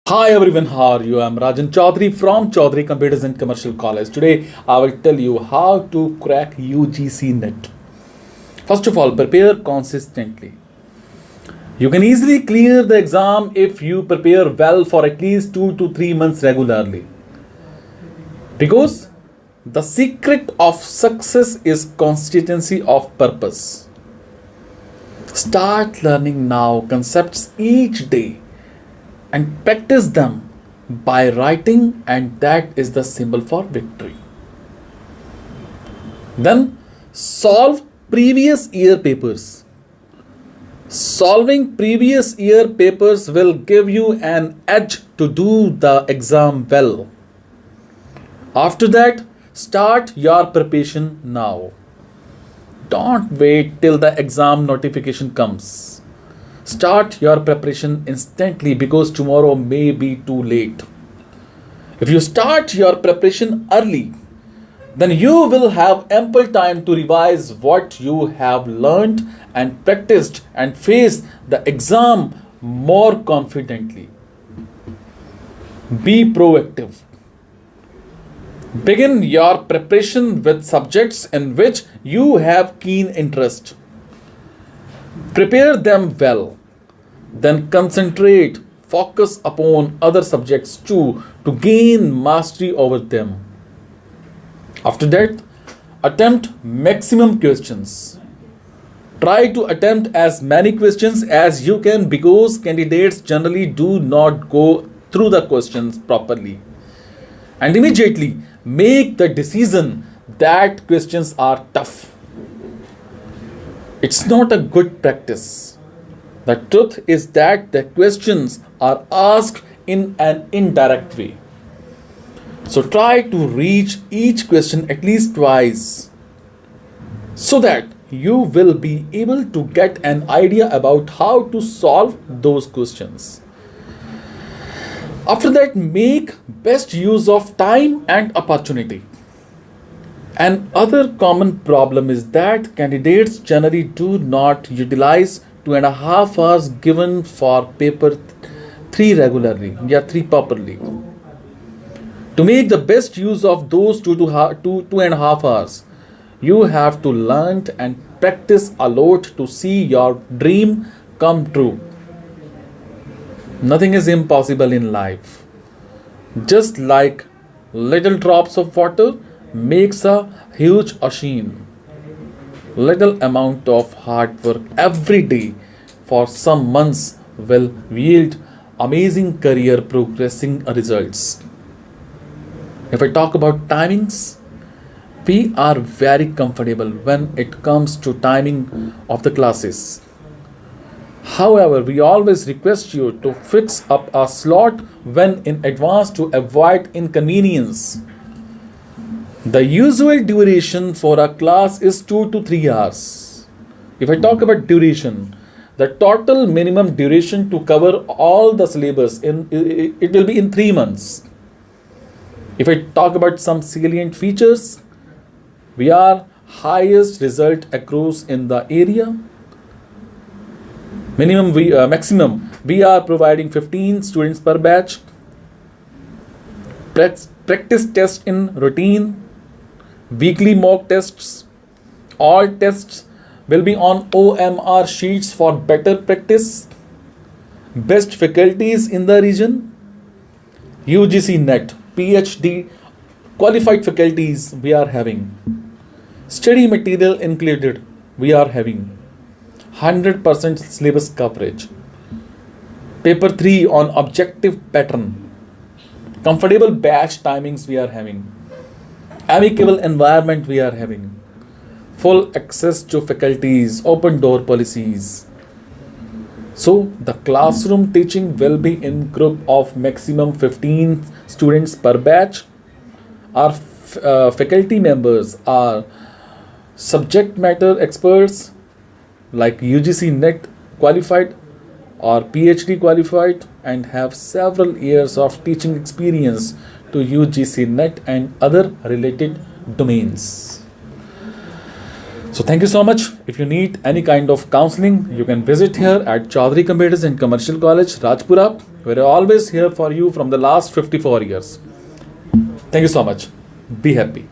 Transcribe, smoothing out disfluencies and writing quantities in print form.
Hi everyone, how are you? I'm Rajan Chaudhary from Chaudhary Computers and Commercial College. Today I will tell you how to crack UGC NET. First of all, prepare consistently. You can easily clear the exam if you prepare well for at least 2 to 3 months regularly. Because the secret of success is consistency of purpose. Start learning now concepts each day and practice them by writing, and that is the symbol for victory. Then solve previous year papers. Solving previous year papers will give you an edge to do the exam well. After that, start your preparation now. Don't wait till the exam notification comes. Start your preparation instantly because tomorrow may be too late. If you start your preparation early, then you will have ample time to revise what you have learned and practiced and face the exam more confidently. Be proactive. Begin your preparation with subjects in which you have keen interest. Prepare them well. Then concentrate, focus upon other subjects too to gain mastery over them. After that, attempt maximum questions. Try to attempt as many questions as you can because candidates generally do not go through the questions properly. And immediately make the decision that questions are tough. It's not a good practice. The truth is that the questions are asked in an indirect way. So try to reach each question at least twice so that you will be able to get an idea about how to solve those questions. After that, make best use of time and opportunity. Another common problem is that candidates generally do not utilize 2.5 hours given for paper 3 regularly, 3 properly. To make the best use of those 2.5 hours, you have to learn and practice a lot to see your dream come true. Nothing is impossible in life. Just like little drops of water makes a huge ocean. Little amount of hard work every day for some months will yield amazing career progressing results. If I talk about timings, we are very comfortable when it comes to timing of the classes. However, we always request you to fix up a slot when in advance to avoid inconvenience. The usual duration for a class is 2 to 3 hours. If I talk about duration, the total minimum duration to cover all the syllabus it will be in 3 months. If I talk about some salient features, we are highest result accrues in the area. Maximum we are providing 15 students per batch. Practice test in routine. Weekly mock tests. All tests will be on OMR sheets for better practice. Best faculties in the region. UGC NET, PhD qualified faculties we are having. Study material included we are having. 100% syllabus coverage. Paper 3 on objective pattern. Comfortable batch timings we are having. Amicable environment we are having. Full access to faculties, open door policies. So the classroom teaching will be in group of maximum 15 students per batch. Our faculty members are subject matter experts like UGC NET qualified or PhD qualified and have several years of teaching experience to UGC NET and other related domains. So thank you so much. If you need any kind of counseling, you can visit here at Chaudhary Computers and Commercial College, Rajpura. We're always here for you from the last 54 years. Thank you so much. Be happy.